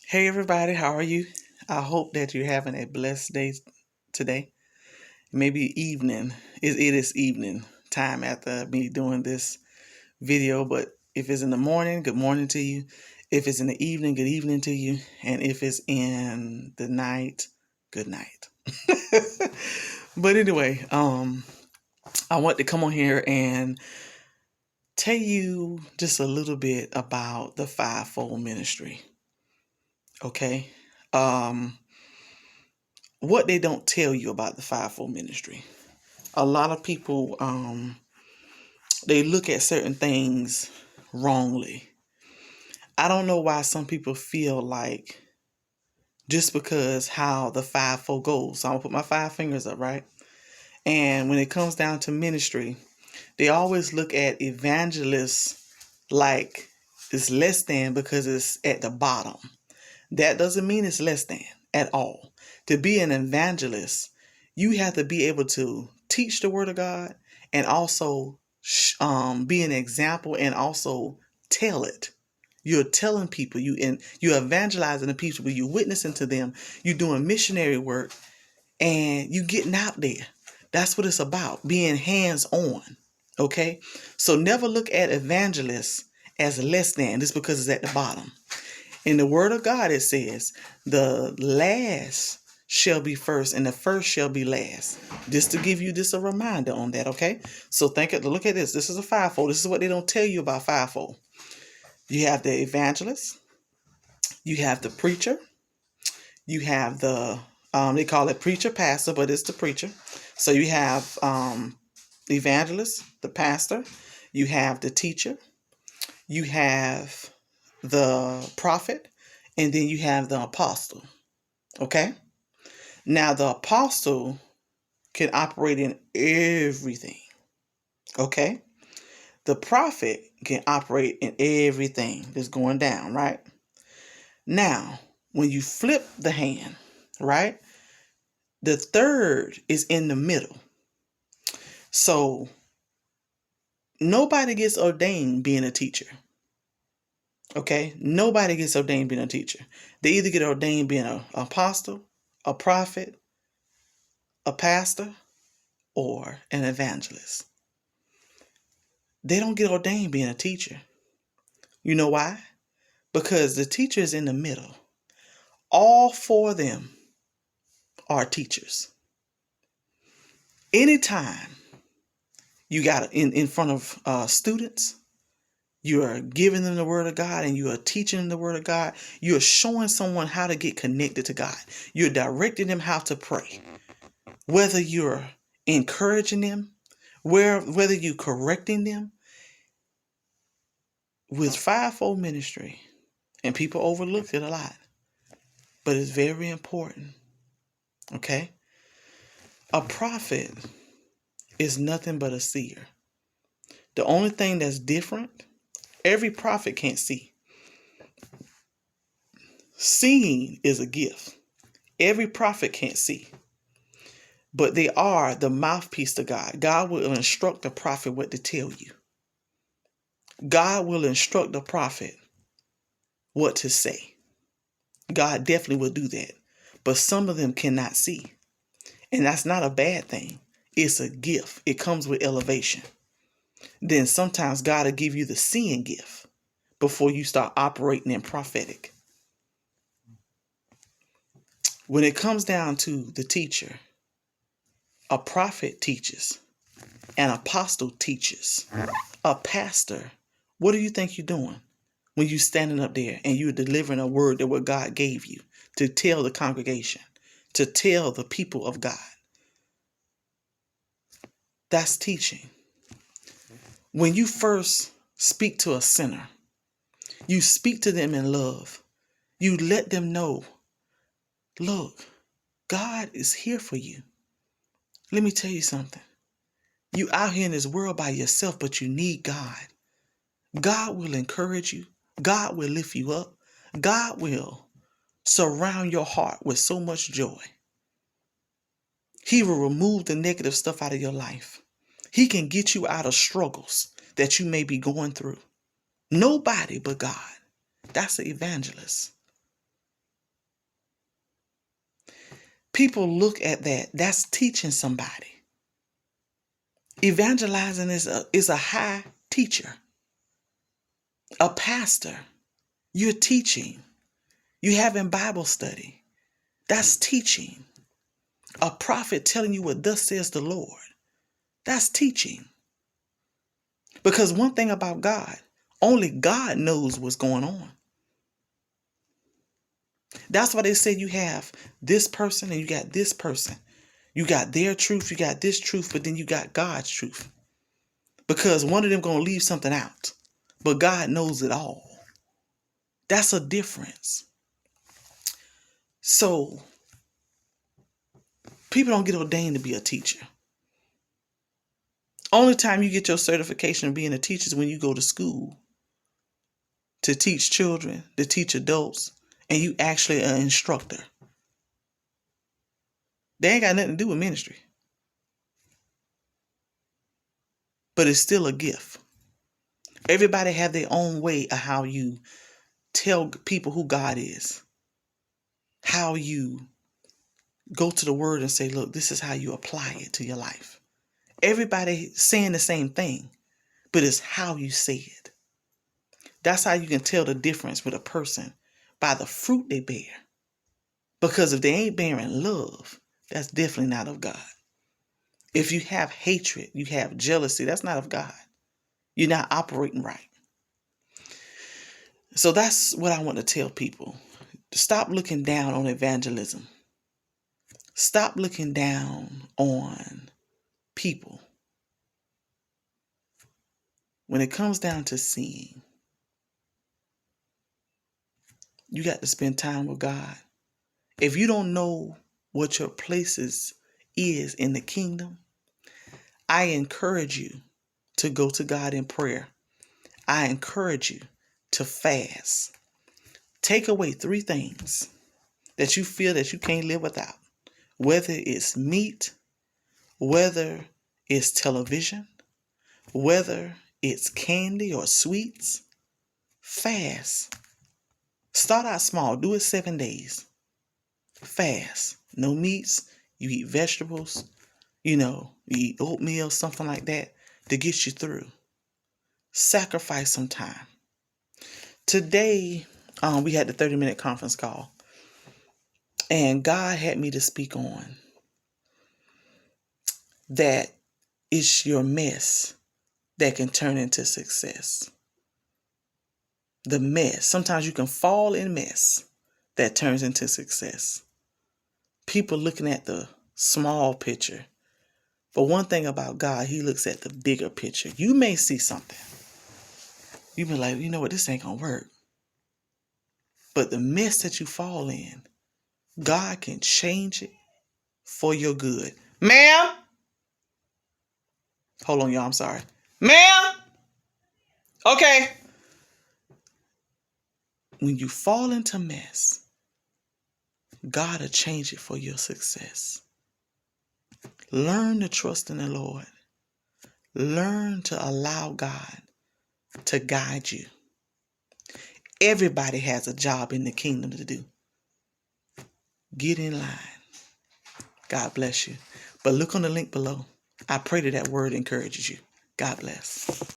Hey everybody, how are you? I hope that you're having a blessed day today. Maybe evening. It is evening time after me doing this video, but if it's in the morning, good morning to you. If it's in the evening, good evening to you. And if it's in the night, good night. But anyway, I want to come on here and tell you just a little bit about the fivefold ministry. Okay? Um what they don't tell you about the fivefold ministry. A lot of people they look at certain things wrongly. I don't know why some people feel like just because how the fivefold goes. So I'm gonna put my five fingers up, right? And when it comes down to ministry, they always look at evangelists like it's less than because it's at the bottom. That doesn't mean it's less than at all. To be an evangelist, you have to be able to teach the word of God and also be an example and also tell it. You're telling people, you're evangelizing the people, you're witnessing to them, you're doing missionary work, and you getting out there. That's what it's about, being hands-on. Okay? So never look at evangelists as less than just because it's at the bottom. In the word of God, it says, the last shall be first and the first shall be last. Just to give you this a reminder on that, okay? So look at this. This is a fivefold. This is what they don't tell you about fivefold. You have the evangelist. You have the preacher. You have they call it preacher pastor, but it's the preacher. So you have the evangelist, the pastor. You have the teacher. You have the prophet, and then you have the apostle. Okay? Now, the apostle can operate in everything. Okay? The prophet can operate in everything that's going down, right? Now, when you flip the hand, right? The third is in the middle. So, nobody gets ordained being a teacher. Okay? Nobody gets ordained being a teacher. They either get ordained being an apostle, a prophet, a pastor, or an evangelist. They don't get ordained being a teacher. You know why? Because the teacher is in the middle. All four of them are teachers. Anytime you got in front of students, you are giving them the word of God and you are teaching them the word of God. You are showing someone how to get connected to God. You're directing them how to pray. Whether you're encouraging them, whether you're correcting them, with fivefold ministry, and people overlook it a lot, but it's very important. Okay? A prophet is nothing but a seer. The only thing that's different, every prophet can't see. Seeing is a gift. Every prophet can't see. But they are the mouthpiece to God. God will instruct the prophet what to tell you. God will instruct the prophet what to say. God definitely will do that. But some of them cannot see. And that's not a bad thing. It's a gift. It comes with elevation. Then sometimes God will give you the seeing gift before you start operating in prophetic. When it comes down to the teacher, a prophet teaches, an apostle teaches, a pastor. What do you think you're doing when you're standing up there and you're delivering a word that what God gave you to tell the congregation, to tell the people of God? That's teaching. When you first speak to a sinner, you speak to them in love. You let them know, look, God is here for you. Let me tell you something. You out here in this world by yourself, but you need God. God will encourage you. God will lift you up. God will surround your heart with so much joy. He will remove the negative stuff out of your life. He can get you out of struggles that you may be going through. Nobody but God. That's an evangelist. People look at that. That's teaching somebody. Evangelizing is a high teacher. A pastor. You're teaching. You having Bible study. That's teaching. A prophet telling you what thus says the Lord. That's teaching. Because one thing about God, only God knows what's going on. That's why they say you have this person and you got this person. You got their truth, you got this truth, but then you got God's truth. Because one of them going to leave something out. But God knows it all. That's a difference. So, people don't get ordained to be a teacher. Only time you get your certification of being a teacher is when you go to school to teach children, to teach adults, and you actually an instructor. They ain't got nothing to do with ministry. But it's still a gift. Everybody have their own way of how you tell people who God is. How you go to the word and say, look, this is how you apply it to your life. Everybody saying the same thing, but it's how you say it. That's how you can tell the difference with a person, by the fruit they bear. Because if they ain't bearing love, that's definitely not of God. If you have hatred, you have jealousy, that's not of God. You're not operating right. So that's what I want to tell people. Stop looking down on evangelism. Stop looking down on people. When it comes down to seeing, you got to spend time with God. If you don't know what your places is in the kingdom, I encourage you to go to God in prayer. I encourage you to fast. Take away 3 things that you feel that you can't live without. Whether it's meat, whether it's television, whether it's candy or sweets, fast. Start out small. Do it 7 days. Fast. No meats. You eat vegetables. You eat oatmeal, something like that to get you through. Sacrifice some time. Today, we had the 30-minute conference call. And God had me to speak on that it's your mess that can turn into success. The mess. Sometimes you can fall in mess that turns into success. People looking at the small picture. But one thing about God, he looks at the bigger picture. You may see something. You be like, you know what, this ain't gonna work. But the mess that you fall in, God can change it for your good. Ma'am! Hold on, y'all, I'm sorry. Ma'am! Okay. When you fall into mess, God will change it for your success. Learn to trust in the Lord. Learn to allow God to guide you. Everybody has a job in the kingdom to do. Get in line. God bless you. But look on the link below. I pray that word encourages you. God bless.